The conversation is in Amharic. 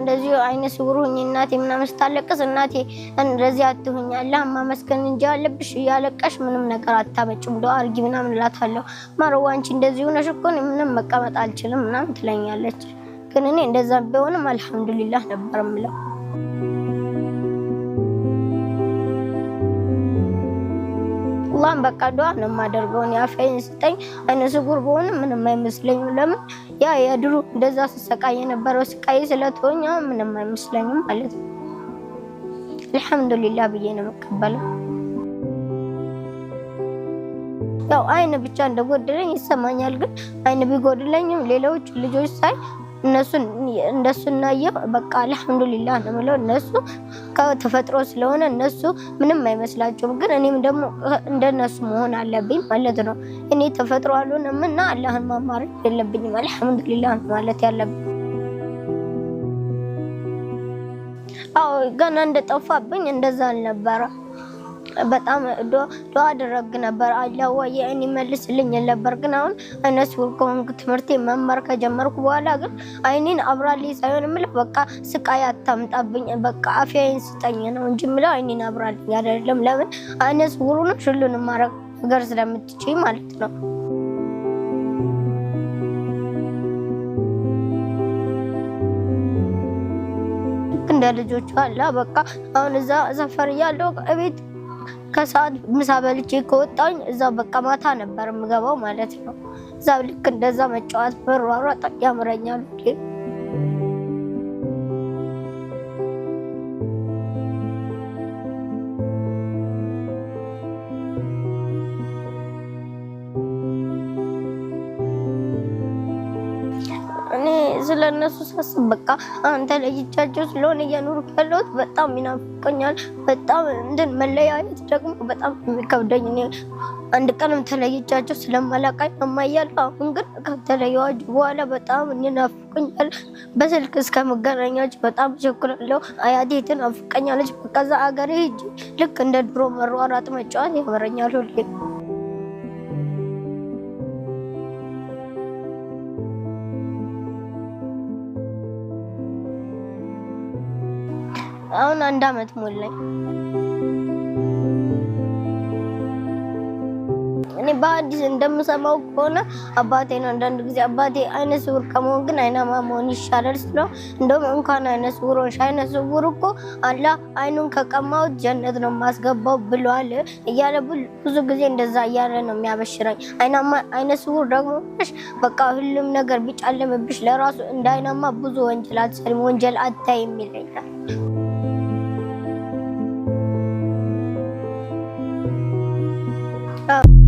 እንደዚህ አይነ ስውር ሆኜ እናቴ ምናምን ስታለቅስ እናቴ እንደዚህ አትሁኝ አላህ ማመስገን እንጂ አለብሽ እያለቀሽ ምንም ነገር አታመጭም ዱአ አርጊ ምናምን እላታለሁ። ማረው አንቺ እንደዚህ ሆነሽ እኮ ምንም መቀመጥ አልችልም ምናምን ትለኛለች። ግን እኔ እንደዛ ቢሆንም አልሐምዱሊላህ ነበር የምለው። አላህን በቃ ዱአ ነው የማደርገው። ያፈኝ ስጠኝ አይነ ስውር ብሆንም ምንም አይመስለኝም። ለምን ያ የድሮ እንደዛ ስሰቃይ የነበረው ስቃይ ስለተወኝ ምንም አይመስለኝም ማለት ነው። አልሐምዱሊላህ ብዬ ነው የምቀበለው። ያው አይን ብቻ እንደጎደለኝ ይሰማኛል። ግን አይን ቢጎድለኝም ሌሎች ልጆች ሳይ እንደሱና በቃ አልሐምዱሊላህ ነው የምለው። እነሱ ከተፈጥሮ ስለሆነ እነሱ ምንም አይመስላቸውም። ግን እኔም ደግሞ እንደነሱ መሆን አለብኝ ማለት ነው። እኔ ተፈጥሮ አልሆነም እና አላህን ማማረር የለብኝም። አልሐምዱሊላህ ማለት ያለብኝ። አዎ ገና እንደጠፋብኝ እንደዛ አልነበረ። በጣም ዱአ አደረግ ነበር አላህ ወይ እኔ መልስልኝ ነበር። ግን አሁን አይነ ስውር ከሆንኩ ትምህርቴ መማር ከጀመርኩ በኋላ ግን አይኔን አብራልኝ ሳይሆን የምልህ በቃ ስቃይ አታምጣብኝ በቃ አፍያዬን ስጠኝ ነው እንጂ የምለው አይኔን አብራልኝ አይደለም። ለምን አይነ ስውር ነው ሁሉንም ማድረግ ነገር ስለምትችይ ማለት ነው። እንደ ልጆቹ አላ በቃ አሁን እዛ ሰፈር ያለው እቤት ከሰዓት ምሳ በልቼ ከወጣኝ እዛ በቃ ማታ ነበር የምገባው ማለት ነው። እዛ ልክ እንደዛ መጫወት መሯሯጥ ያምረኛል። እኔ ስለነሱ ሳስብ በቃ አንተ ለይቻቸው ስለሆነ እየኖርኩ ያለሁት በጣም ይናፍቀኛል። በጣም እንትን መለያየት ደግሞ በጣም የሚከብደኝ እኔ አንድ ቀንም ተለይቻቸው ስለማላውቃኝ እማያለሁ። አሁን ግን ከተለየኋቸው በኋላ በጣም ይናፍቀኛል። በስልክ እስከመገናኛቸው በጣም ቸኩላለሁ። አያቴ ትናፍቀኛለች። በቃ እዛ አገሬ ሂጅ ልክ እንደ ድሮ መሯሯጥ መጫወት ያምረኛል ሁሌ። አሁን 1 አመት ሞላኝ። እኔ በአዲስ እንደምሰማው ከሆነ አባቴ ነው አንዳንድ ጊዜ አባቴ አይነ ስውር ከመሆን ግን አይናማ መሆን ይሻላል ስለው እንደውም እንኳን አይነ ስውር ሆንሽ አይነ ስውር እኮ አላህ አይኑን ከቀማው ጀነት ነው ማስገባው ብሏል እያለ ብዙ ጊዜ እንደዛ እያለ ነው የሚያበሽረኝ። አይነ ስውር ደግሞ በቃ ሁሉም ነገር ቢጫለምብሽ ለራሱ እንደ አይናማ ብዙ ወንጀል አትሰሪም ወንጀል አታይም ይለኛል። Oh.